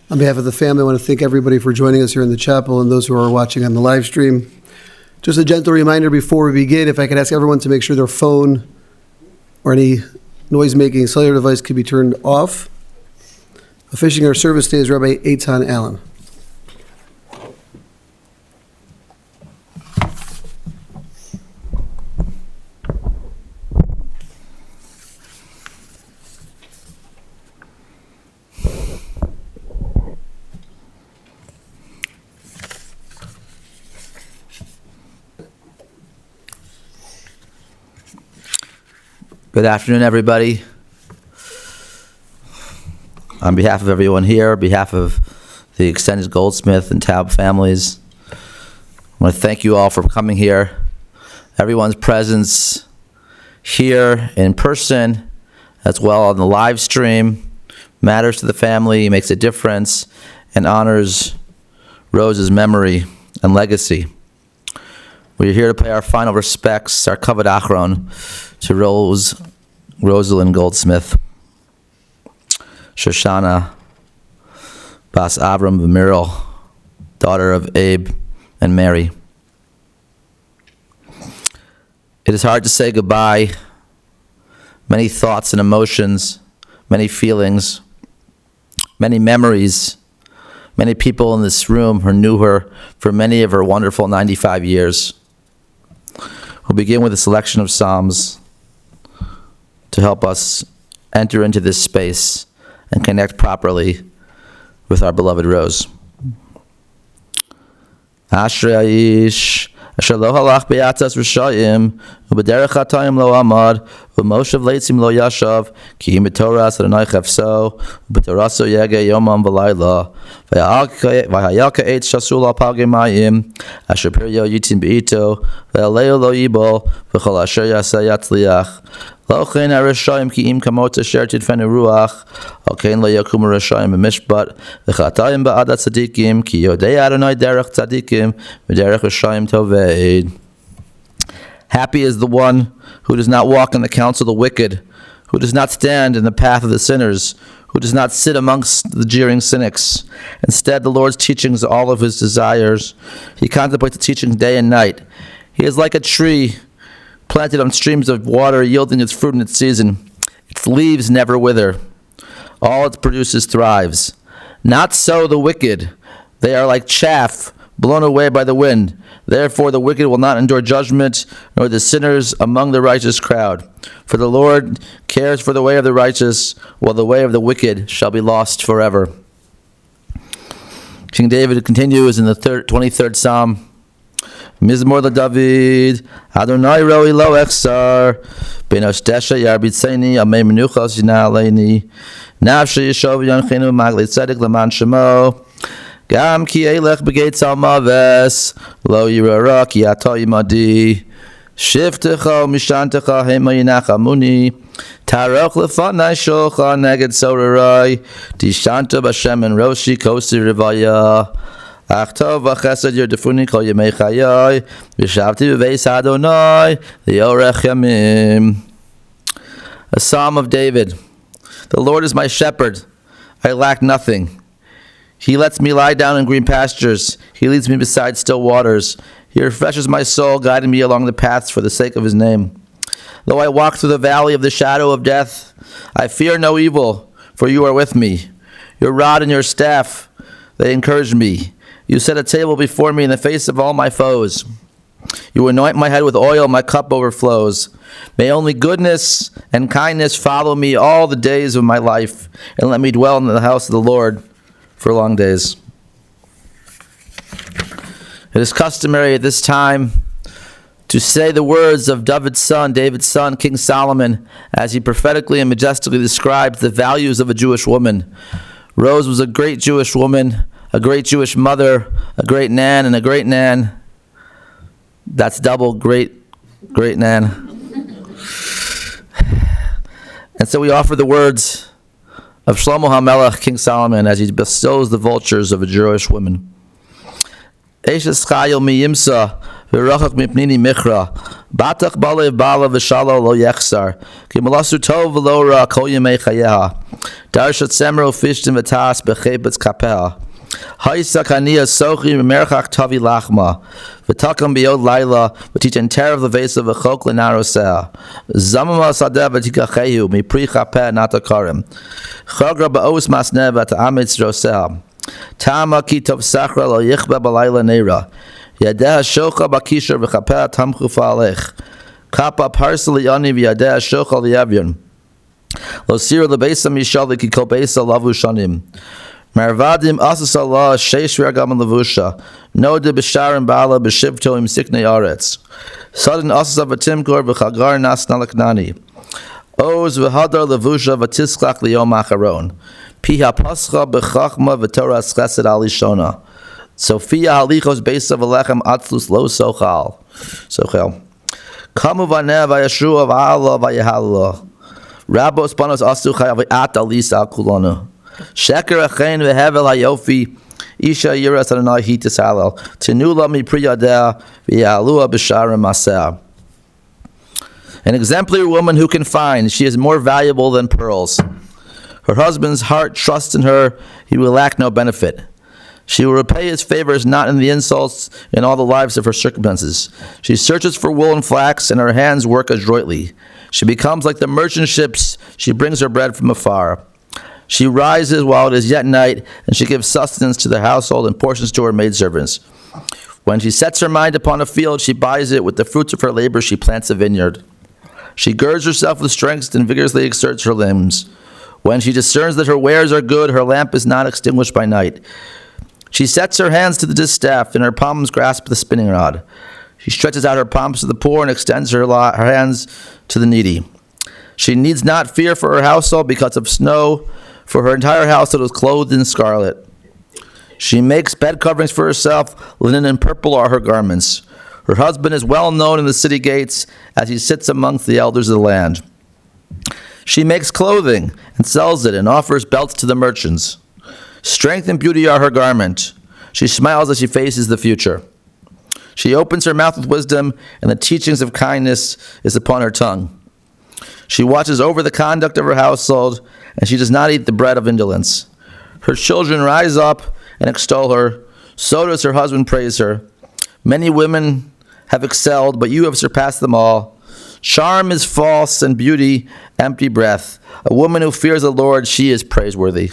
On behalf of the family, I want to thank everybody for joining us here in the chapel and those who are watching on the live stream. Just a gentle reminder before we begin, if I could ask everyone to make sure their phone or any noise-making cellular device could be turned off. Officiating our service today is Rabbi Allan. Good afternoon, everybody. On behalf of everyone here, on behalf of the extended Goldsmith and Towb families, I want to thank you all for coming here. Everyone's presence here in person, as well on the live stream, matters to the family, makes a difference, and honors Rose's memory and legacy. We're here to pay our final respects, our kavod achron, to Rosalyn Goldsmith, Shoshanna, Bas Avram V'Mirel, daughter of Abe and Mary. It is hard to say goodbye. Many thoughts and emotions, many feelings, many memories. Many people in this room who knew her for many of her wonderful 95 years. We'll begin with a selection of Psalms to help us enter into this space and connect properly with our beloved Rose. Ashrei Aish asher lo halach be'atzas rishayim u'b'derech hatayim lo amad u'moshav leitzim lo yashav ki im b'toras Adonai chefso u'b'toraso yege yomam v'layla v'hayal ka'etz shasul al palgei mayim asher piryo yitin be'ito v'aleo lo yibol v'chol asher yaseh yatzliach lo chen harishayim ki im kamot asher tidfenu ruach al ken lo yakum harishayim b'mishpat v'chatayim ba'adat tzadikim ki yodei Adonai derech tzadikim v'derech rishayim toved. Happy is the one who does not walk in the counsel of the wicked, who does not stand in the path of the sinners, who does not sit amongst the jeering cynics. Instead, the Lord's teachings are all of his desires. He contemplates the teachings day and night. He is like a tree planted on streams of water, yielding its fruit in its season. Its leaves never wither. All it produces thrives. Not so the wicked. They are like chaff blown away by the wind. Therefore the wicked will not endure judgment, nor the sinners among the righteous crowd. For the Lord cares for the way of the righteous, while the way of the wicked shall be lost forever. King David continues in the 23rd Psalm. Mizmor LaDavid, Adonai roi lo echsar, ben oshtesha yarbitzeni, amei menuchas yina aleini, nafshe yishov yanchenu magli tzedek leman shemo, Gam ki elech begates al maves, lo yirara ki ato imadi, shiftecha mishantecha hema yinachamuni, taroch lefanai shocha neged sorarai, dishanta b'shem en roshi kosi rivaya, achtov v'chesed yerdefuni kol yemei chayai, v'shavti v'veis Adonai, liorech yamim. A Psalm of David. The Lord is my shepherd, I lack nothing. He lets me lie down in green pastures. He leads me beside still waters. He refreshes my soul, guiding me along the paths for the sake of his name. Though I walk through the valley of the shadow of death, I fear no evil, for you are with me. Your rod and your staff, they encourage me. You set a table before me in the face of all my foes. You anoint my head with oil, my cup overflows. May only goodness and kindness follow me all the days of my life, and let me dwell in the house of the Lord for long days. It is customary at this time to say the words of David's son, King Solomon, as he prophetically and majestically describes the values of a Jewish woman. Rose was a great Jewish woman, a great Jewish mother, a great nan, and a great nan. That's double great nan. And so we offer the words of Shlomo HaMelech, King Solomon, as he bestows the vultures of a Jewish woman. Eishes chayil mi yimsa, v'rachak mipnini michra. Batach balev bala v'shala lo yechsar. Ki malasu tov v'lo ra kol yemei chayeha. Darshat semro fishtin v'tas b'chebetz kapeha. Haisa kaniya sochi v'merchach tavi lachma. V'takam b'yod laila v'tichen terev l'vesa v'chok l'narosea. Zamama sadeh v'tikachehu mipri chapeh natakarim. Chagra ba'os masneh v'ta'amitz rosea. Tama ki tov sachra lo yichba b'layla neira. Yadeh shocha bakisher v'chapeh tamchu fa'alech. Kapa parseli yani v'yadeh shocha li'avyon. Lo sira l'beisa mishali ki kol beisa lavu shanim. Marvadim asasallah sheish ragam levusha. No de b'sharim bala b'shivto im siknei aretz. Sudden asasavatim kor v'chagar nas nalaknani. Oz v'hadar levusha v'tislach liyom acharon. Piha pascha b'chachma v'toras chesed alishona. Sophia halichos beisa v'lechem atzlus lo sochal. Sochel. Kamu v'neh v'yashua v'ala v'yahallah. Rabos panos asu chayav v'at alisa al kulonu. Sheker achein v'hevel hayofi. Isha yiras Adonai hitis halal. Tenula mi priyadeh v'yalua b'sharim maseh. An exemplary woman who can find, she is more valuable than pearls. Her husband's heart trusts in her, he will lack no benefit. She will repay his favors not in the insults in all the lives of her circumstances. She searches for wool and flax, and her hands work adroitly. She becomes like the merchant ships, she brings her bread from afar. She rises while it is yet night, and she gives sustenance to the household and portions to her maidservants. When she sets her mind upon a field, she buys it. With the fruits of her labor, she plants a vineyard. She girds herself with strength and vigorously exerts her limbs. When she discerns that her wares are good, her lamp is not extinguished by night. She sets her hands to the distaff, and her palms grasp the spinning rod. She stretches out her palms to the poor and extends her hands to the needy. She needs not fear for her household because of snow, for her entire household is clothed in scarlet. She makes bed coverings for herself, linen and purple are her garments. Her husband is well known in the city gates as he sits amongst the elders of the land. She makes clothing and sells it and offers belts to the merchants. Strength and beauty are her garment. She smiles as she faces the future. She opens her mouth with wisdom, and the teachings of kindness is upon her tongue. She watches over the conduct of her household, and she does not eat the bread of indolence. Her children rise up and extol her. So does her husband praise her. Many women have excelled, but you have surpassed them all. Charm is false and beauty empty breath. A woman who fears the Lord, she is praiseworthy.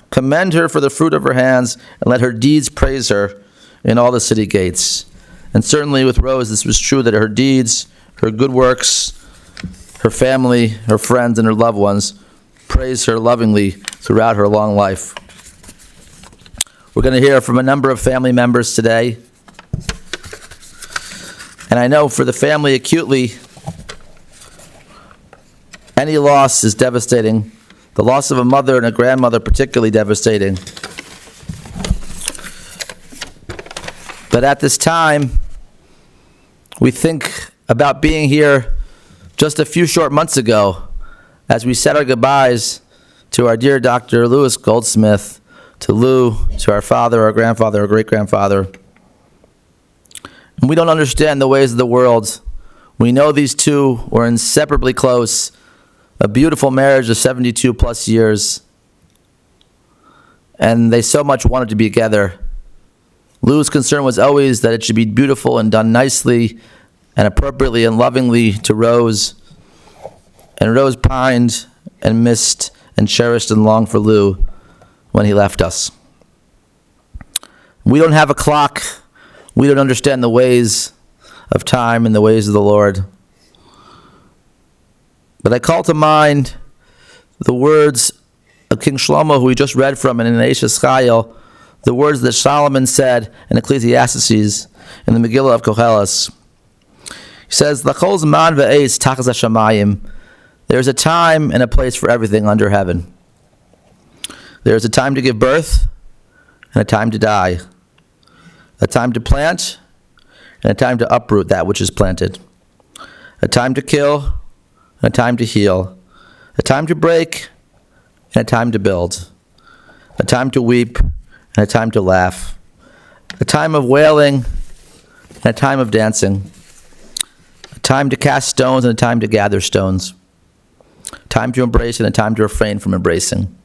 Commend her for the fruit of her hands, and let her deeds praise her in all the city gates. And certainly with Rose, this was true, that her deeds, her good works, her family, her friends, and her loved ones praise her lovingly throughout her long life. We're going to hear from a number of family members today. And I know for the family acutely, any loss is devastating. The loss of a mother and a grandmother particularly devastating. But at this time, we think about being here just a few short months ago as we said our goodbyes to our dear Dr. Lewis Goldsmith, to Lou, to our father, our grandfather, our great-grandfather. And we don't understand the ways of the world. We know these two were inseparably close, a beautiful marriage of 72 plus years, and they so much wanted to be together. Lou's concern was always that it should be beautiful and done nicely and appropriately and lovingly to Rose. And Rose pined and missed and cherished and longed for Lou when he left us. We don't have a clock. We don't understand the ways of time and the ways of the Lord. But I call to mind the words of King Shlomo, who we just read from in Eishes Chayil, the words that Solomon said in Ecclesiastes in the Megillah of Koheles. He says, "L'chol zman ve'eis tachas hashamayim." There's a time and a place for everything under heaven. There's a time to give birth and a time to die. A time to plant and a time to uproot that which is planted. A time to kill and a time to heal. A time to break and a time to build. A time to weep and a time to laugh. A time of wailing and a time of dancing. A time to cast stones and a time to gather stones. Time to embrace and a time to refrain from embracing.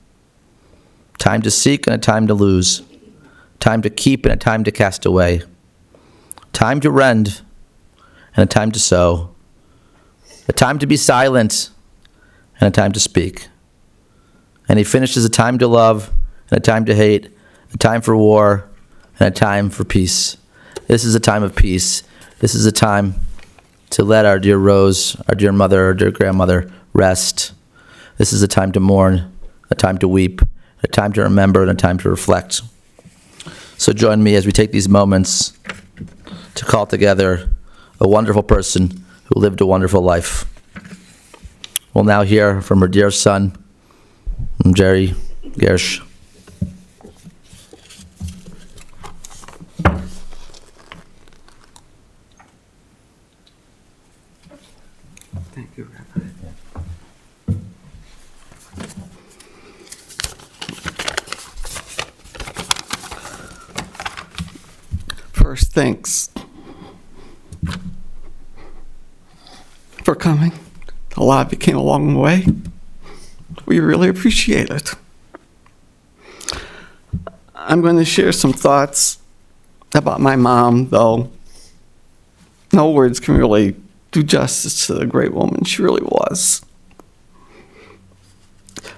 Time to seek and a time to lose. Time to keep and a time to cast away. Time to rend and a time to sow. A time to be silent and a time to speak. And he finishes a time to love and a time to hate, a time for war and a time for peace. This is a time of peace. This is a time to let our dear Rose, our dear mother, our dear grandmother rest. This is a time to mourn, a time to weep, a time to remember, and a time to reflect. So join me as we take these moments to call together a wonderful person who lived a wonderful life. We'll now hear from her dear son, Jerry Gersh. Thank you, Rabbi. First, thanks for coming. A lot of it came a long way. We really appreciate it. I'm going to share some thoughts about my mom, though no words can really do justice to the great woman she really was.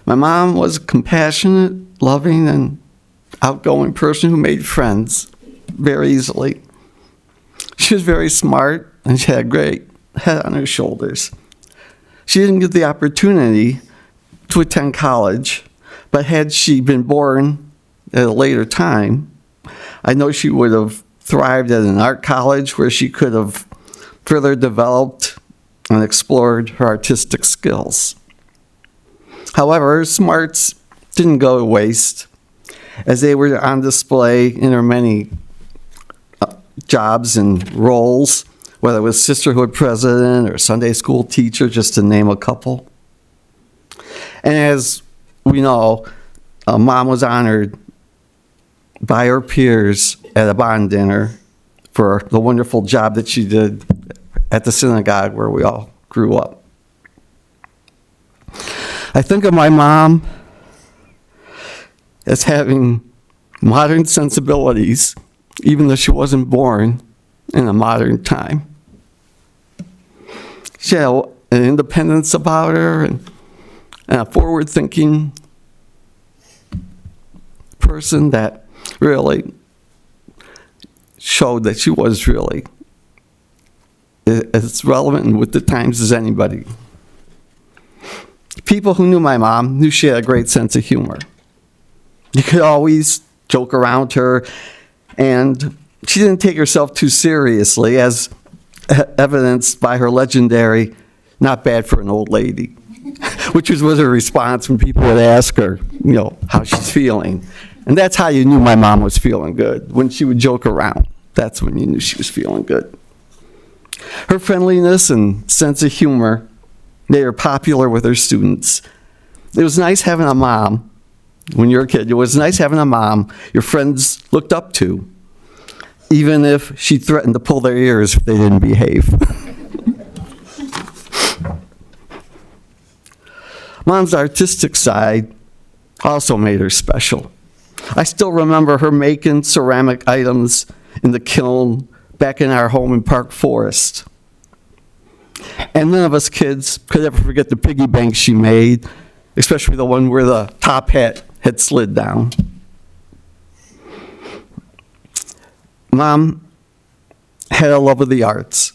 My mom was a compassionate, loving, and outgoing person who made friends very easily. She was very smart, and she had a great head on her shoulders. She didn't get the opportunity to attend college, but had she been born at a later time, I know she would have thrived at an art college where she could have further developed and explored her artistic skills. However, her smarts didn't go to waste, as they were on display in her many jobs and roles, whether it was sisterhood president or Sunday school teacher, just to name a couple. And as we know, Mom was honored by her peers at a bond dinner for the wonderful job that she did at the synagogue where we all grew up. I think of my mom as having modern sensibilities, even though she wasn't born in a modern time. She had an independence about her and a forward-thinking person that really showed that she was really as relevant with the times as anybody. People who knew my mom knew she had a great sense of humor. You could always joke around her, and she didn't take herself too seriously, as evidenced by her legendary "not bad for an old lady," which was her response when people would ask her, how she's feeling. And that's how you knew my mom was feeling good, when she would joke around. That's when you knew she was feeling good. Her friendliness and sense of humor made her popular with her students. It was nice having a mom, when you're a kid, it was nice having a mom your friends looked up to, even if she threatened to pull their ears if they didn't behave. Mom's artistic side also made her special. I still remember her making ceramic items in the kiln back in our home in Park Forest. And none of us kids could ever forget the piggy bank she made, especially the one where the top hat had slid down. Mom had a love of the arts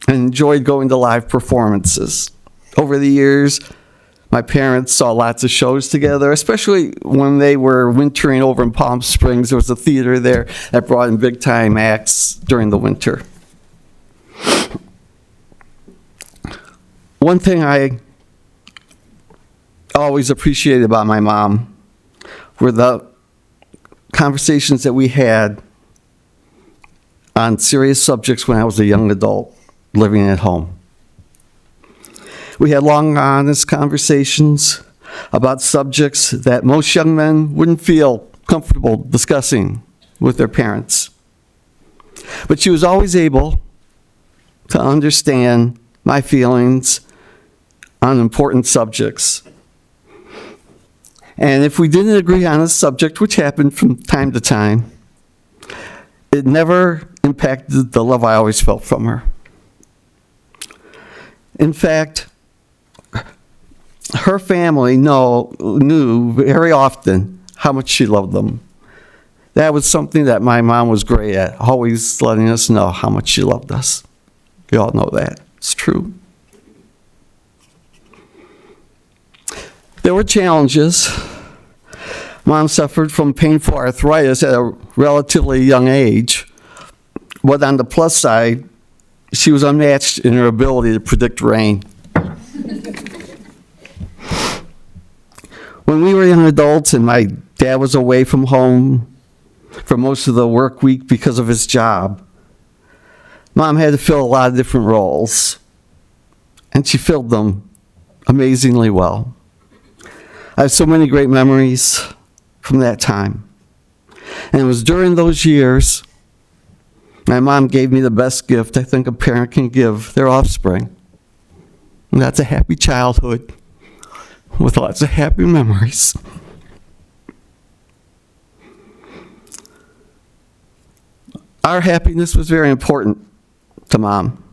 and enjoyed going to live performances. Over the years, my parents saw lots of shows together, especially when they were wintering over in Palm Springs. There was a theater there that brought in big-time acts during the winter. One thing I always appreciated about my mom were the conversations that we had on serious subjects when I was a young adult living at home. We had long, honest conversations about subjects that most young men wouldn't feel comfortable discussing with their parents. But she was always able to understand my feelings on important subjects. And if we didn't agree on a subject, which happened from time to time, it never impacted the love I always felt from her. In fact, her family knew very often how much she loved them. That was something that my mom was great at, always letting us know how much she loved us. You all know that. It's true. There were challenges. Mom suffered from painful arthritis at a relatively young age. But on the plus side, she was unmatched in her ability to predict rain. When we were young adults and my dad was away from home for most of the work week because of his job, Mom had to fill a lot of different roles, and she filled them amazingly well. I have so many great memories from that time. And it was during those years my mom gave me the best gift I think a parent can give their offspring. And that's a happy childhood with lots of happy memories. Our happiness was very important to Mom.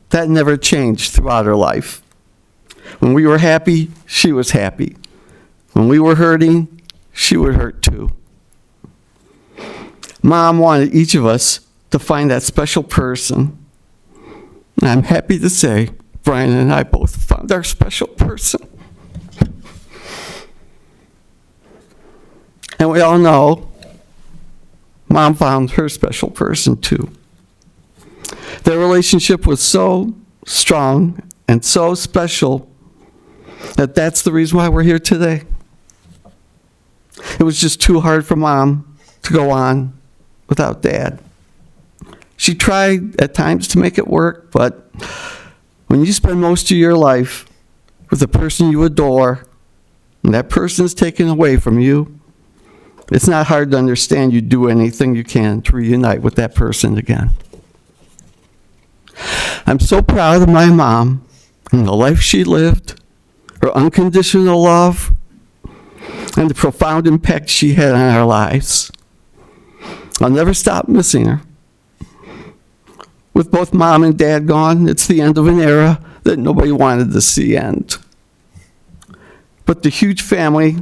That never changed throughout her life. When we were happy, she was happy. When we were hurting, she would hurt too. Mom wanted each of us to find that special person. And I'm happy to say, Bryna and I both found our special person. And we all know Mom found her special person too. Their relationship was so strong and so special that that's the reason why we're here today. It was just too hard for Mom to go on without Dad. She tried at times to make it work, but when you spend most of your life with a person you adore, and that person is taken away from you, it's not hard to understand you'd do anything you can to reunite with that person again. I'm so proud of my mom and the life she lived, her unconditional love, and the profound impact she had on our lives. I'll never stop missing her. With both Mom and Dad gone, it's the end of an era that nobody wanted to see end. But the huge family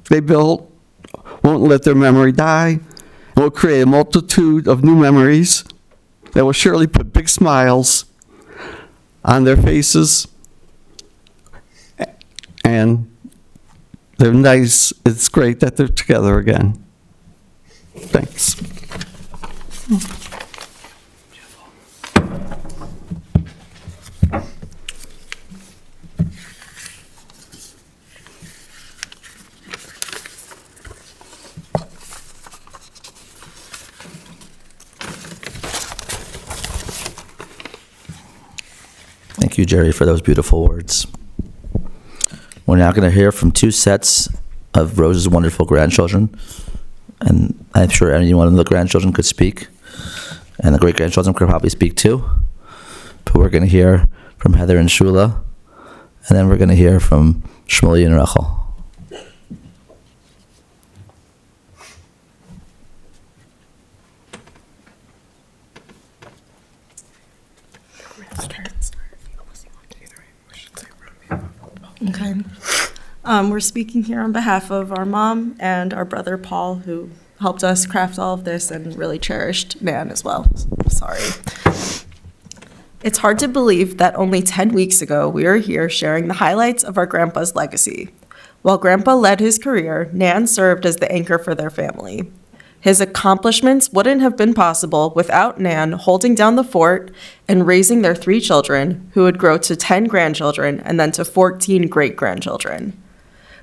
they built won't let their memory die, and will create a multitude of new memories that will surely put big smiles on their faces. And they're nice. It's great that they're together again. Thanks. Thank you, Jerry, for those beautiful words. We're now going to hear from two sets of Rose's wonderful grandchildren. And I'm sure any one of the grandchildren could speak. And the great-grandchildren could probably speak too. But we're going to hear from Heather and Shula. And then we're going to hear from Shmuly and Rochel. Okay. We're speaking here on behalf of our mom and our brother Paul, who helped us craft all of this and really cherished Nan as well. Sorry. It's hard to believe that only 10 weeks ago we were here sharing the highlights of our grandpa's legacy. While Grandpa led his career, Nan served as the anchor for their family. His accomplishments wouldn't have been possible without Nan holding down the fort and raising their 3 children, who would grow to 10 grandchildren and then to 14 great-grandchildren.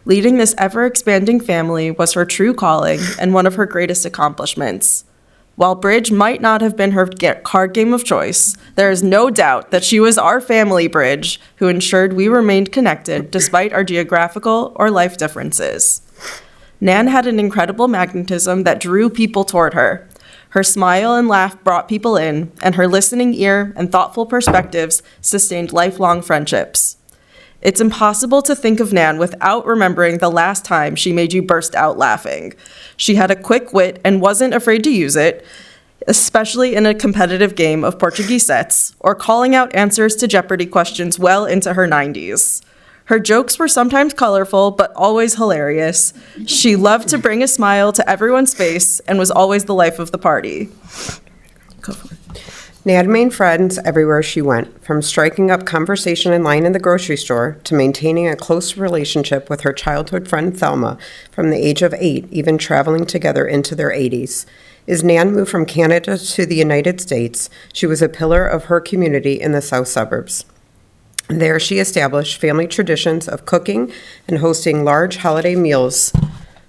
Leading this ever-expanding family was her true calling and one of her greatest accomplishments. While bridge might not have been her card game of choice, there is no doubt that she was our family bridge who ensured we remained connected despite our geographical or life differences. Nan had an incredible magnetism that drew people toward her. Her smile and laugh brought people in, and her listening ear and thoughtful perspectives sustained lifelong friendships. It's impossible to think of Nan without remembering the last time she made you burst out laughing. She had a quick wit and wasn't afraid to use it, especially in a competitive game of Portuguese sets, or calling out answers to Jeopardy questions well into her 90s. Her jokes were sometimes colorful, but always hilarious. She loved to bring a smile to everyone's face and was always the life of the party. Go for it. Nan made friends everywhere she went, from striking up conversation in line in the grocery store to maintaining a close relationship with her childhood friend Thelma from the age of 8, even traveling together into their 80s. As Nan moved from Canada to the United States, she was a pillar of her community in the south suburbs. There, she established family traditions of cooking and hosting large holiday meals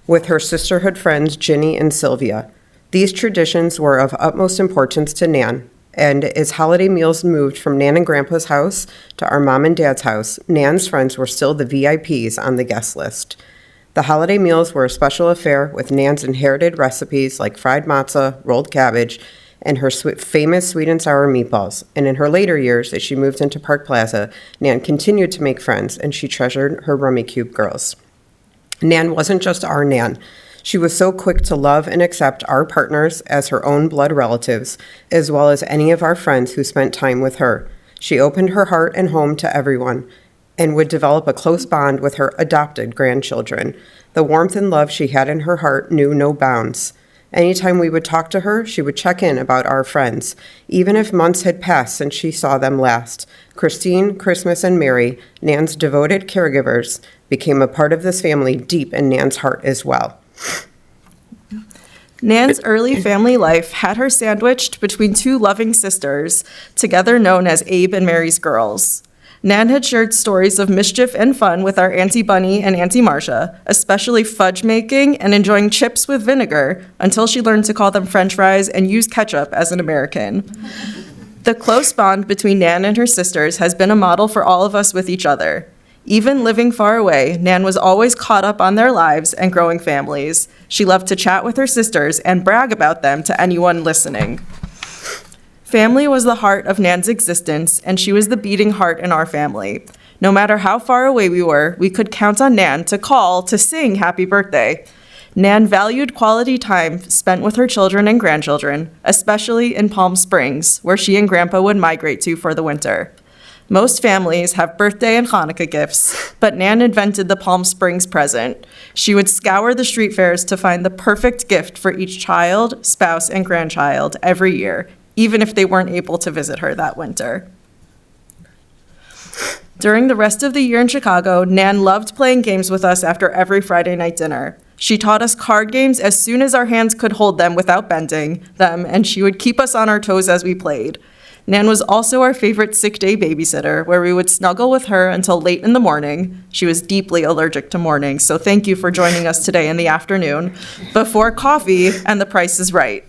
with her sisterhood friends Ginny and Sylvia. These traditions were of utmost importance to Nan, and as holiday meals moved from Nan and Grandpa's house to our mom and dad's house, Nan's friends were still the VIPs on the guest list. The holiday meals were a special affair with Nan's inherited recipes like fried matzah, rolled cabbage, and her famous sweet and sour meatballs. And in her later years, as she moved into Park Plaza, Nan continued to make friends, and she treasured her Rummy Cube girls. Nan wasn't just our Nan. She was so quick to love and accept our partners as her own blood relatives, as well as any of our friends who spent time with her. She opened her heart and home to everyone, and would develop a close bond with her adopted grandchildren. The warmth and love she had in her heart knew no bounds. Anytime we would talk to her, she would check in about our friends, even if months had passed since she saw them last. Christine, Christmas, and Mary, Nan's devoted caregivers, became a part of this family deep in Nan's heart as well. Nan's early family life had her sandwiched between two loving sisters, together known as Abe and Mary's girls. Nan had shared stories of mischief and fun with our Auntie Bunny and Auntie Marcia, especially fudge making and enjoying chips with vinegar, until she learned to call them French fries and use ketchup as an American. The close bond between Nan and her sisters has been a model for all of us with each other. Even living far away, Nan was always caught up on their lives and growing families. She loved to chat with her sisters and brag about them to anyone listening. Family was the heart of Nan's existence, and she was the beating heart in our family. No matter how far away we were, we could count on Nan to call to sing happy birthday. Nan valued quality time spent with her children and grandchildren, especially in Palm Springs, where she and Grandpa would migrate to for the winter. Most families have birthday and Hanukkah gifts, but Nan invented the Palm Springs present. She would scour the street fairs to find the perfect gift for each child, spouse, and grandchild every year, even if they weren't able to visit her that winter. During the rest of the year in Chicago, Nan loved playing games with us after every Friday night dinner. She taught us card games as soon as our hands could hold them without bending them, and she would keep us on our toes as we played. Nan was also our favorite sick day babysitter, where we would snuggle with her until late in the morning. She was deeply allergic to mornings, so thank you for joining us today in the afternoon, before coffee and The Price is Right.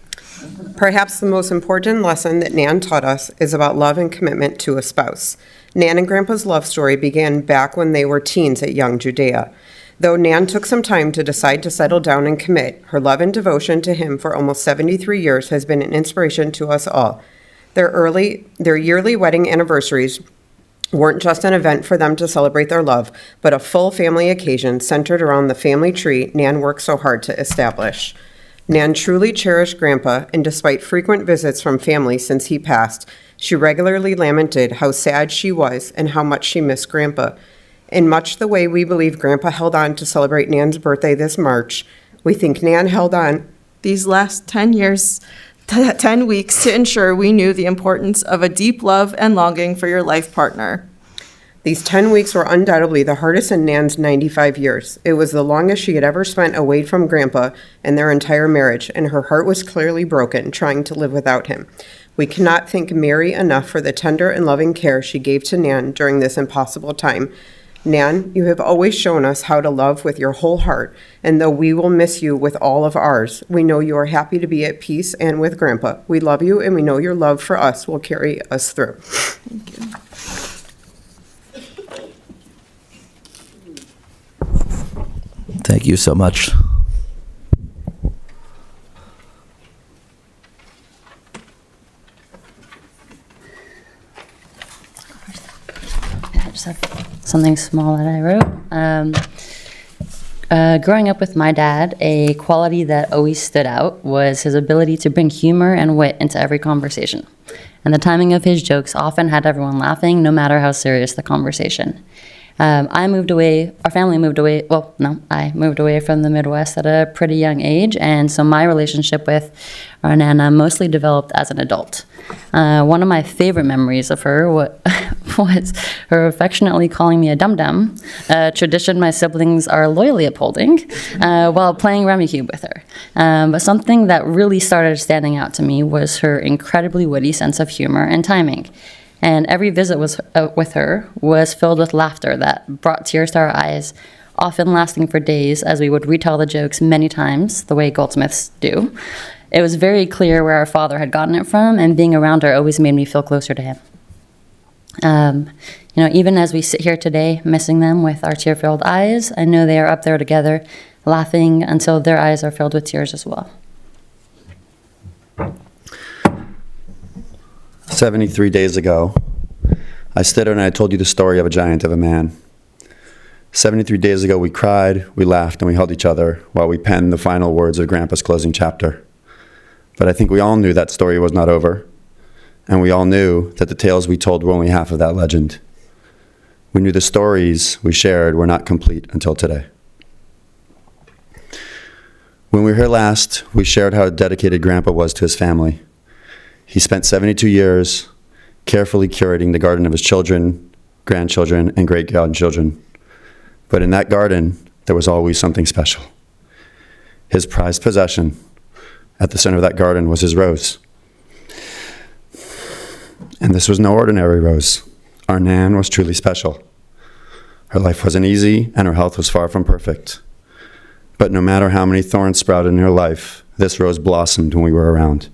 Perhaps the most important lesson that Nan taught us is about love and commitment to a spouse. Nan and Grandpa's love story began back when they were teens at Young Judea. Though Nan took some time to decide to settle down and commit, her love and devotion to him for almost 73 years has been an inspiration to us all. Their yearly wedding anniversaries weren't just an event for them to celebrate their love, but a full family occasion centered around the family tree Nan worked so hard to establish. Nan truly cherished Grandpa, and despite frequent visits from family since he passed, she regularly lamented how sad she was and how much she missed Grandpa. In much the way we believe Grandpa held on to celebrate Nan's birthday this March, we think Nan held on These last 10 weeks to ensure we knew the importance of a deep love and longing for your life partner. These 10 weeks were undoubtedly the hardest in Nan's 95 years. It was the longest she had ever spent away from Grandpa in their entire marriage, and her heart was clearly broken trying to live without him. We cannot thank Mary enough for the tender and loving care she gave to Nan during this impossible time. Nan, you have always shown us how to love with your whole heart, and though we will miss you with all of ours, we know you are happy to be at peace and with Grandpa. We love you, and we know your love for us will carry us through. Thank you. Thank you so much. I just have something small that I wrote. Growing up with my dad, a quality that always stood out was his ability to bring humor and wit into every conversation. And the timing of his jokes often had everyone laughing, no matter how serious the conversation. I moved away from the Midwest at a pretty young age, and so my relationship with our Nana mostly developed as an adult. One of my favorite memories of her was her affectionately calling me a dum-dum, a tradition my siblings are loyally upholding, while playing Rummikub with her. But something that really started standing out to me was her incredibly witty sense of humor and timing. And every visit with her was filled with laughter that brought tears to our eyes, often lasting for days as we would retell the jokes many times, the way Goldsmiths do. It was very clear where our father had gotten it from, and being around her always made me feel closer to him. Even as we sit here today, missing them with our tear-filled eyes, I know they are up there together, laughing until their eyes are filled with tears as well. 73 days ago, I stood here and I told you the story of a giant of a man. 73 days ago, we cried, we laughed, and we held each other while we penned the final words of Grandpa's closing chapter. But I think we all knew that story was not over, and we all knew that the tales we told were only half of that legend. We knew the stories we shared were not complete until today. When we were here last, we shared how dedicated Grandpa was to his family. He spent 72 years carefully curating the garden of his children, grandchildren, and great-grandchildren. But in that garden, there was always something special. His prized possession at the center of that garden was his rose. And this was no ordinary rose. Our Nan was truly special. Her life wasn't easy, and her health was far from perfect. But no matter how many thorns sprouted in her life, this rose blossomed when we were around.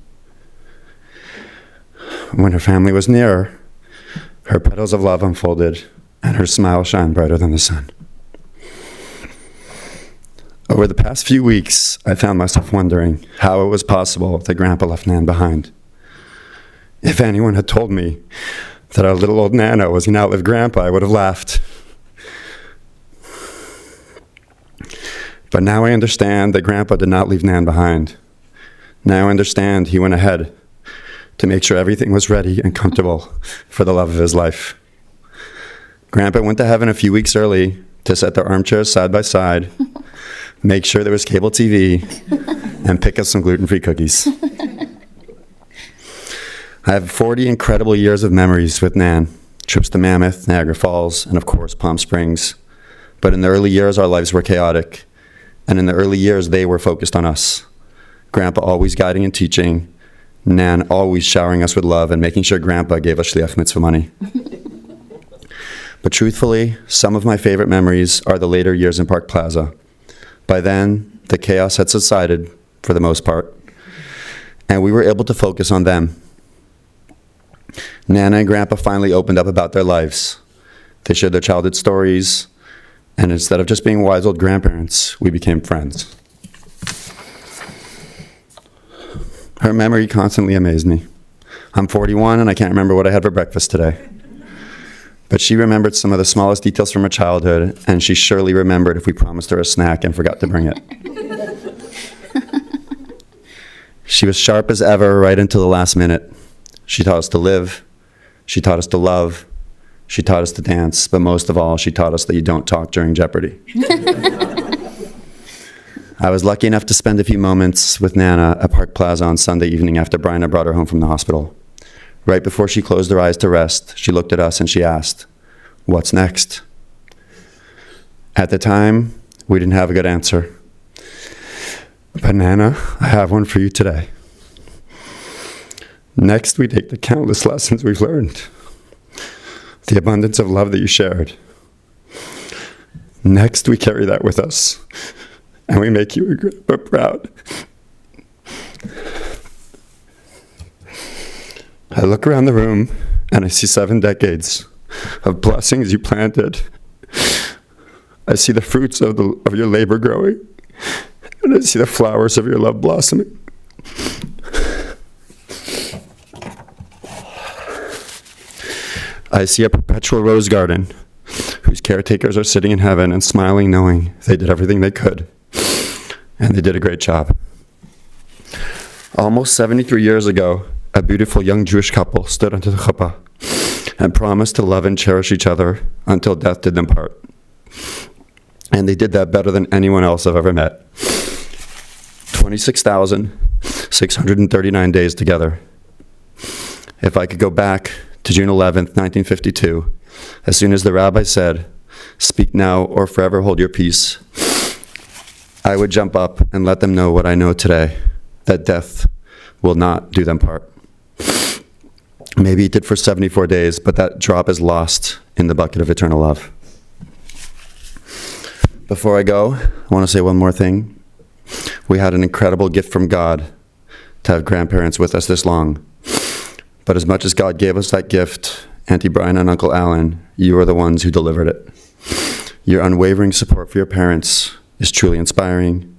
When her family was near, her petals of love unfolded, and her smile shined brighter than the sun. Over the past few weeks, I found myself wondering how it was possible that Grandpa left Nan behind. If anyone had told me that our little old Nana was going to outlive Grandpa, I would have laughed. But now I understand that Grandpa did not leave Nan behind. Now I understand he went ahead to make sure everything was ready and comfortable for the love of his life. Grandpa went to heaven a few weeks early to set their armchairs side by side, make sure there was cable TV, and pick us some gluten-free cookies. I have 40 incredible years of memories with Nan, trips to Mammoth, Niagara Falls, and of course Palm Springs. But in the early years, our lives were chaotic, and in the early years, they were focused on us. Grandpa always guiding and teaching, Nan always showering us with love and making sure Grandpa gave us shliach mitzvah money. But truthfully, some of my favorite memories are the later years in Park Plaza. By then, the chaos had subsided for the most part, and we were able to focus on them. Nana and Grandpa finally opened up about their lives. They shared their childhood stories, and instead of just being wise old grandparents, we became friends. Her memory constantly amazed me. I'm 41 and I can't remember what I had for breakfast today. But she remembered some of the smallest details from her childhood, and she surely remembered if we promised her a snack and forgot to bring it. She was sharp as ever right until the last minute. She taught us to live. She taught us to love. She taught us to dance. But most of all, she taught us that you don't talk during Jeopardy. I was lucky enough to spend a few moments with Nana at Park Plaza on Sunday evening after Bryna brought her home from the hospital. Right before she closed her eyes to rest, she looked at us and she asked, "What's next?" At the time, we didn't have a good answer. But Nana, I have one for you today. Next, we take the countless lessons we've learned, the abundance of love that you shared. Next, we carry that with us, and we make you a grandpa proud. I look around the room, and I see 7 decades of blessings you planted. I see the fruits of your labor growing, and I see the flowers of your love blossoming. I see a perpetual rose garden whose caretakers are sitting in heaven and smiling knowing they did everything they could. And they did a great job. Almost 73 years ago, a beautiful young Jewish couple stood under the chuppah and promised to love and cherish each other until death did them part. And they did that better than anyone else I've ever met. 26,639 days together. If I could go back to June 11th, 1952, as soon as the rabbi said, "Speak now or forever hold your peace," I would jump up and let them know what I know today, that death will not do them part. Maybe it did for 74 days, but that drop is lost in the bucket of eternal love. Before I go, I want to say one more thing. We had an incredible gift from God to have grandparents with us this long. But as much as God gave us that gift, Auntie Bryna and Uncle Allan, you are the ones who delivered it. Your unwavering support for your parents is truly inspiring.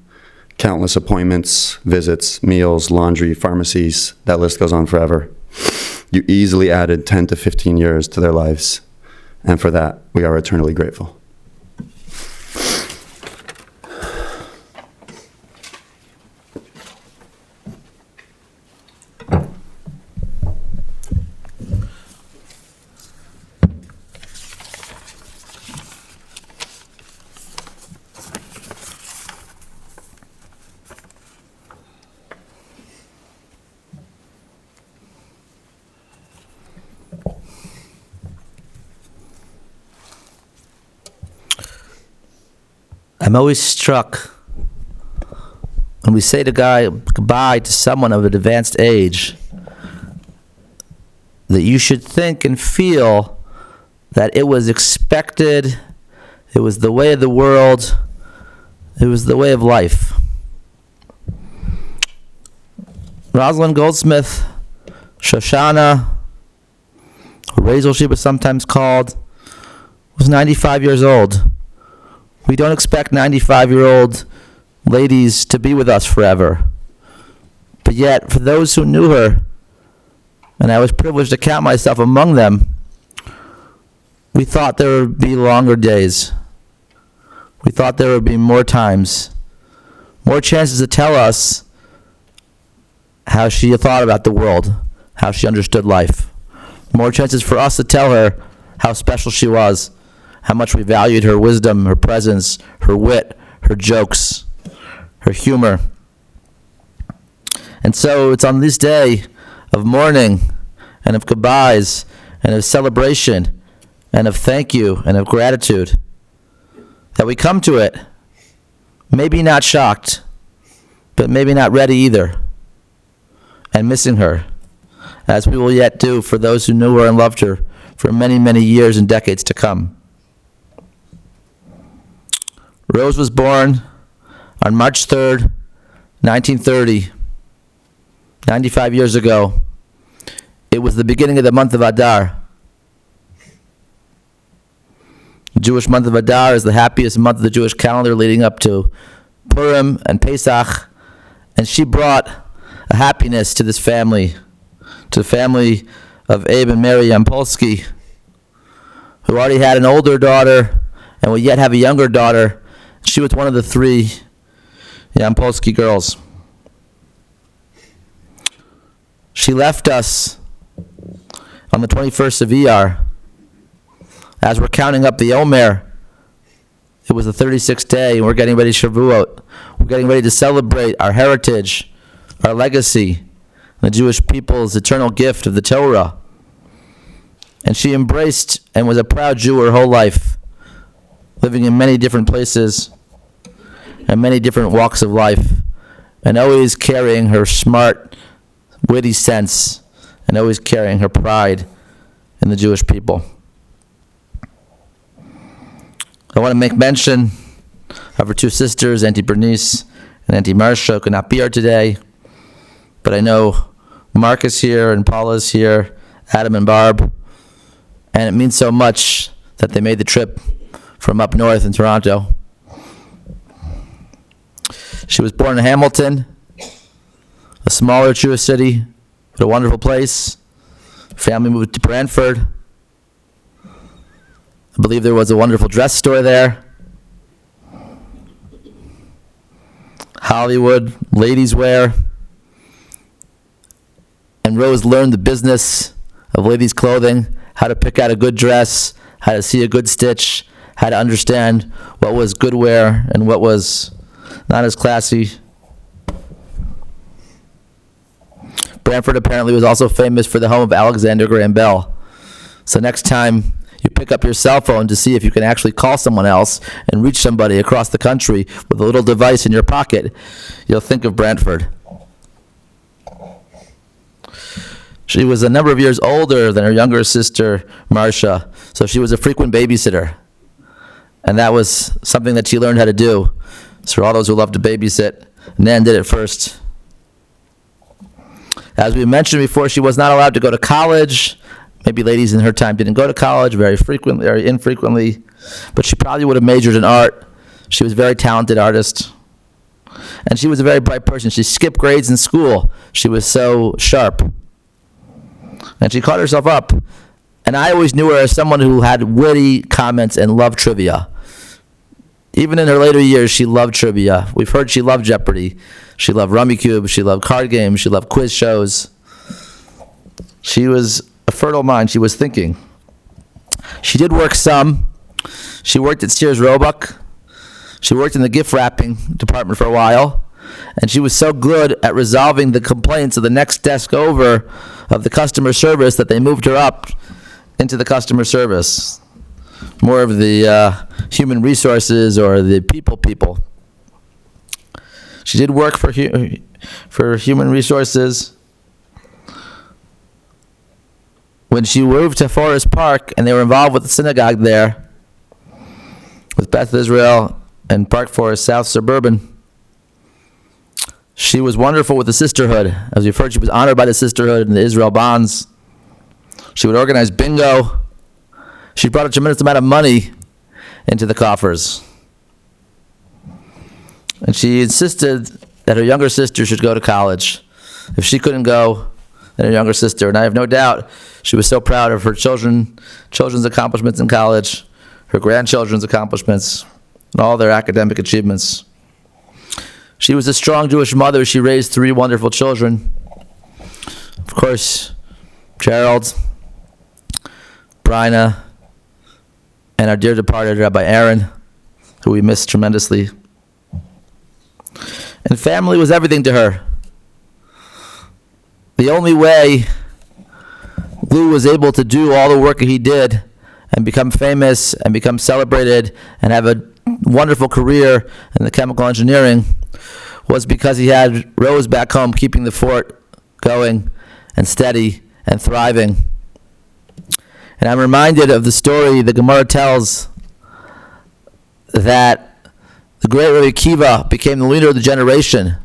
Countless appointments, visits, meals, laundry, pharmacies, that list goes on forever. You easily added 10 to 15 years to their lives, and for that, we are eternally grateful. I'm always struck when we say goodbye to someone of an advanced age, that you should think and feel that it was expected, it was the way of the world, it was the way of life. Rosalyn Goldsmith, Shoshanna, or Rochel she was sometimes called, was 95 years old. We don't expect 95-year-old ladies to be with us forever. But yet, for those who knew her, and I was privileged to count myself among them, we thought there would be longer days. We thought there would be more times, more chances to tell us how she thought about the world, how she understood life. More chances for us to tell her how special she was, how much we valued her wisdom, her presence, her wit, her jokes, her humor. And so it's on this day of mourning and of goodbyes and of celebration and of thank you and of gratitude that we come to it, maybe not shocked, but maybe not ready either, and missing her, as we will yet do for those who knew her and loved her for many, many years and decades to come. Rose was born on March 3rd, 1930, 95 years ago. It was the beginning of the month of Adar. The Jewish month of Adar is the happiest month of the Jewish calendar leading up to Purim and Pesach, and she brought a happiness to this family, to the family of Abe and Mary Yampolsky, who already had an older daughter and will yet have a younger daughter. She was one of the three Yampolsky girls. She left us on the 21st of Iyar. As we're counting up the Omer, it was the 36th day, and we're getting ready to Shavuot. We're getting ready to celebrate our heritage, our legacy, the Jewish people's eternal gift of the Torah. And she embraced and was a proud Jew her whole life, living in many different places and many different walks of life, and always carrying her smart, witty sense, and always carrying her pride in the Jewish people. I want to make mention of her two sisters, Auntie Bernice and Auntie Marcia, who could not be here today, but I know Mark is here and Paula is here, Adam and Barb, and it means so much that they made the trip from up north in Toronto. She was born in Hamilton, a smaller Jewish city, but a wonderful place. Family moved to Brantford. I believe there was a wonderful dress store there. Hollywood, ladies' wear. And Rose learned the business of ladies' clothing, how to pick out a good dress, how to see a good stitch, how to understand what was good wear and what was not as classy. Branford apparently was also famous for the home of Alexander Graham Bell. So next time you pick up your cell phone to see if you can actually call someone else and reach somebody across the country with a little device in your pocket, you'll think of Branford. She was a number of years older than her younger sister, Marcia, so she was a frequent babysitter. And that was something that she learned how to do. So for all those who love to babysit, Nan did it first. As we mentioned before, she was not allowed to go to college. Maybe ladies in her time didn't go to college very infrequently, but she probably would have majored in art. She was a very talented artist. And she was a very bright person. She skipped grades in school. She was so sharp. And she caught herself up. And I always knew her as someone who had witty comments and loved trivia. Even in her later years, she loved trivia. We've heard she loved Jeopardy. She loved Rummikub. She loved card games. She loved quiz shows. She was a fertile mind. She was thinking. She did work some. She worked at Sears Roebuck. She worked in the gift wrapping department for a while. And she was so good at resolving the complaints of the next desk over of the customer service that they moved her up into the customer service. More of the human resources or the people. She did work for human resources. When she moved to Forest Park and they were involved with the synagogue there, with Beth Israel and Park Forest South Suburban, she was wonderful with the sisterhood. As you've heard, she was honored by the sisterhood and the Israel bonds. She would organize bingo. She brought a tremendous amount of money into the coffers. And she insisted that her younger sister should go to college. If she couldn't go, then her younger sister. And I have no doubt she was so proud of her children's accomplishments in college, her grandchildren's accomplishments, and all their academic achievements. She was a strong Jewish mother. She raised 3 wonderful children. Of course, Gerald, Bryna, and our dear departed Rabbi Aaron, who we miss tremendously. And family was everything to her. The only way Lou was able to do all the work that he did and become famous and become celebrated and have a wonderful career in the chemical engineering was because he had Rose back home keeping the fort going and steady and thriving. And I'm reminded of the story the Gemara tells that the great Rabbi Akiva became the leader of the generation.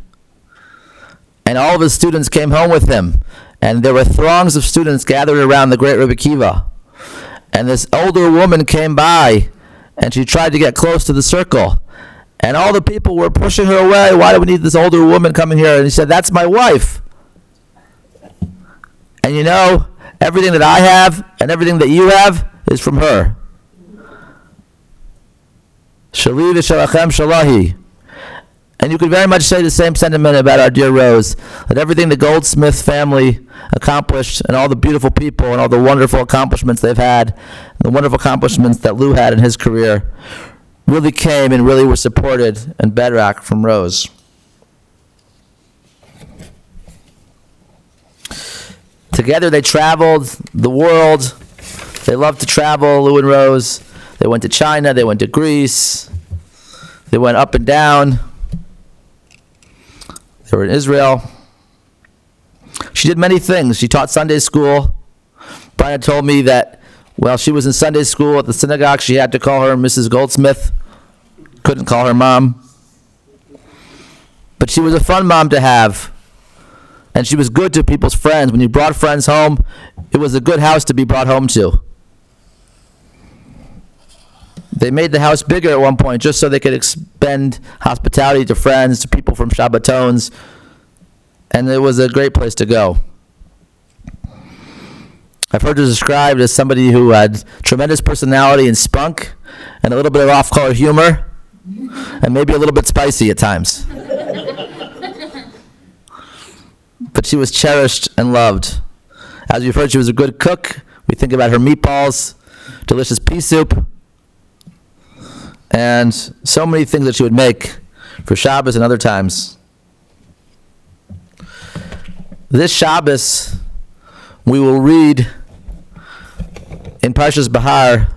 And all of his students came home with him. And there were throngs of students gathered around the great Rabbi Akiva. And this older woman came by, and she tried to get close to the circle. And all the people were pushing her away. Why do we need this older woman coming here? And he said, that's my wife. And you know, everything that I have and everything that you have is from her. Shali v'shalachem shalahi. And you could very much say the same sentiment about our dear Rose, that everything the Goldsmith family accomplished and all the beautiful people and all the wonderful accomplishments they've had, and the wonderful accomplishments that Lou had in his career, really came and really were supported and bedrock from Rose. Together they traveled the world. They loved to travel, Lou and Rose. They went to China, they went to Greece. They went up and down. They were in Israel. She did many things. She taught Sunday school. Bryna told me that while she was in Sunday school at the synagogue, she had to call her Mrs. Goldsmith. Couldn't call her mom. But she was a fun mom to have. And she was good to people's friends. When you brought friends home, it was a good house to be brought home to. They made the house bigger at one point just so they could expend hospitality to friends, to people from Shabbatons. And it was a great place to go. I've heard her described as somebody who had tremendous personality and spunk and a little bit of off-color humor and maybe a little bit spicy at times. But she was cherished and loved. As we've heard, she was a good cook. We think about her meatballs, delicious pea soup, and so many things that she would make for Shabbos and other times. This Shabbos, we will read in Parshas Bahar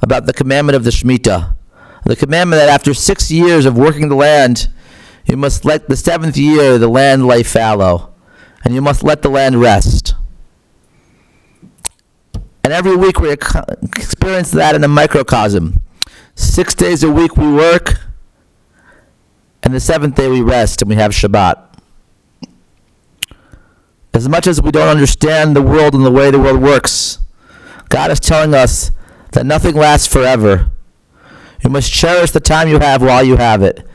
about the commandment of the Shemitah. The commandment that after 6 years of working the land, you must let the 7th year the land lie fallow, and you must let the land rest. And every week we experience that in a microcosm. 6 days a week we work, and the 7th day we rest and we have Shabbat. As much as we don't understand the world and the way the world works, God is telling us that nothing lasts forever. You must cherish the time you have while you have it.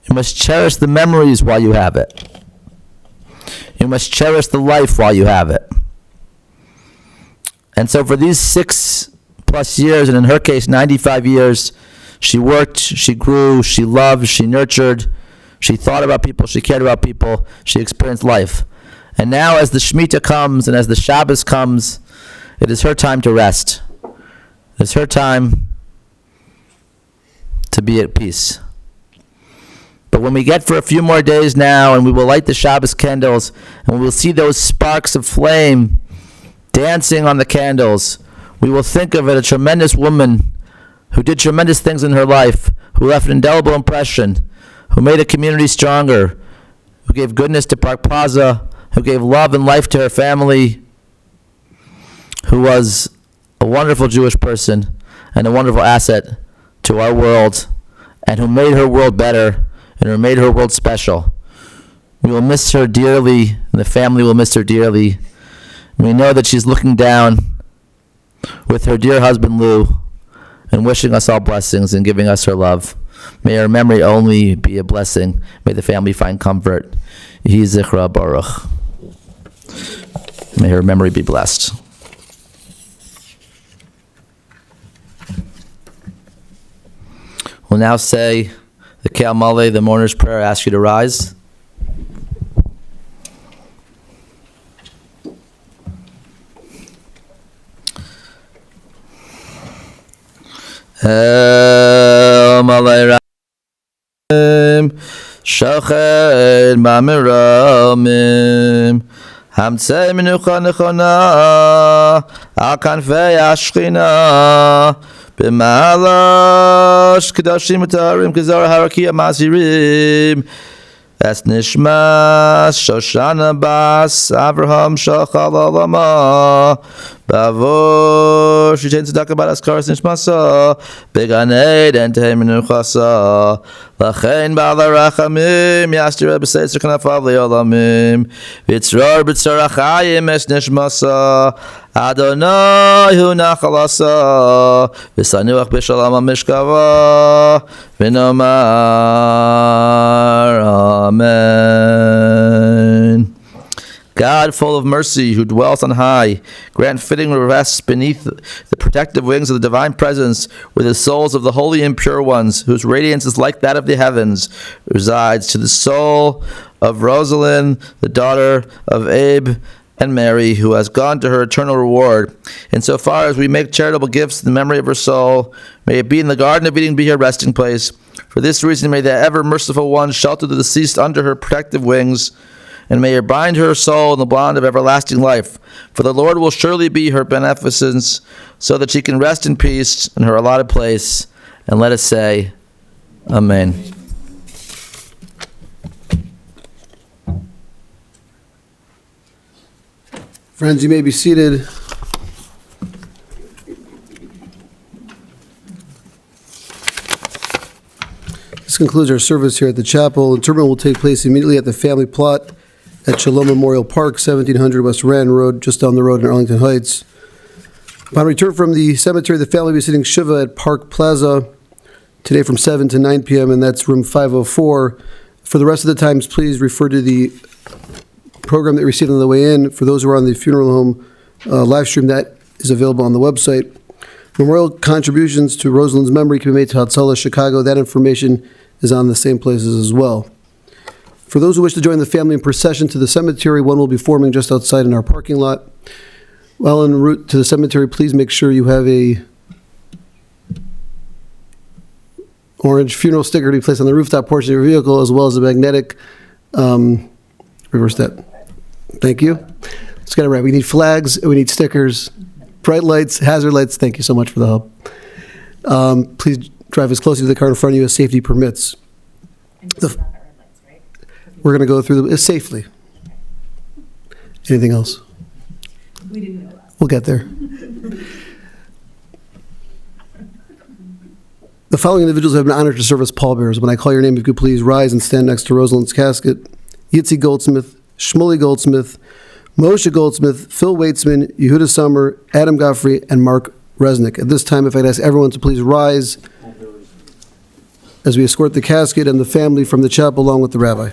You must cherish the memories while you have it. You must cherish the life while you have it. And so for these 6+ years, and in her case 95 years, she worked, she grew, she loved, she nurtured, she thought about people, she cared about people, she experienced life. And now as the Shemitah comes and as the Shabbos comes, it is her time to rest. It is her time to be at peace. But when we get for a few more days now, and we will light the Shabbos candles, and we will see those sparks of flame dancing on the candles, we will think of it a tremendous woman who did tremendous things in her life, who left an indelible impression, who made a community stronger, who gave goodness to Park Plaza, who gave love and life to her family, who was a wonderful Jewish person and a wonderful asset to our world, and who made her world better and who made her world special. We will miss her dearly, and the family will miss her dearly. We know that she's looking down with her dear husband Lou and wishing us all blessings and giving us her love. May her memory only be a blessing. May the family find comfort. Yehi Zichra Baruch. May her memory be blessed. We'll now say the Keil Maleh, the mourner's prayer. I ask you to rise. El Maleh Ramim Shached Mamiramim Hamtzei Menucha Nechona Al Kanfei Ashchina B'malash Kedoshim Utarim Kizar Harakia Mazirim Es Nishmas Shoshanna Bas Avraham Shachal Alama Bavor Shitein Tzedakah Bat Askaras Nishmasa Beganed Entei Menuchasa Lachein Ba'al Rachamim Yastir B'Seitzer Kanafav Le'olamim V'tzror B'tzor Achayim Es Nishmasa Adonai Hu Nachalasa V'sanuach B'Shalom HaMishkava V'nomar Amen. God, full of mercy, who dwells on high, grant fitting rest beneath the protective wings of the divine presence with the souls of the holy and pure ones, whose radiance is like that of the heavens, resides to the soul of Rosalyn, the daughter of Abe and Mary, who has gone to her eternal reward. Insofar as we make charitable gifts in the memory of her soul, may it be in the Garden of Eden be her resting place. For this reason, may the ever merciful one shelter the deceased under her protective wings, and may it bind her soul in the bond of everlasting life. For the Lord will surely be her beneficence, so that she can rest in peace in her allotted place. And let us say, Amen. Friends, you may be seated. This concludes our service here at the chapel. Interment will take place immediately at the family plot at Shalom Memorial Park, 1700 West Rand Road, just down the road in Arlington Heights. Upon return from the cemetery, the family will be sitting Shiva at Park Plaza today from 7 to 9 p.m., and that's room 504. For the rest of the times, please refer to the program that you received on the way in. For those who are on the funeral home, live stream that is available on the website. Memorial contributions to Rosalyn's memory can be made to Hatzalah Chicago. That information is on the same places as well. For those who wish to join the family in procession to the cemetery, one will be forming just outside in our parking lot. While en route to the cemetery, please make sure you have a orange funeral sticker to be placed on the rooftop portion of your vehicle, as well as a magnetic, reverse that. Thank you. Let's get it right. We need flags, we need stickers, bright lights, hazard lights. Thank you so much for the help. Please drive as close to the car in front of you as safety permits. We're going to go through them safely. Anything else? We didn't know that. We'll get there. The following individuals have been honored to serve as pallbearers. When I call your name, if you could please rise and stand next to Rosalyn's casket. Yitzy Goldsmith, Shmuly Goldsmith, Moshe Goldsmith, Phil Waitsman, Yehuda Summer, Adam Godfrey, and Mark Resnick. At this time, if I'd ask everyone to please rise as we escort the casket and the family from the chapel along with the rabbi.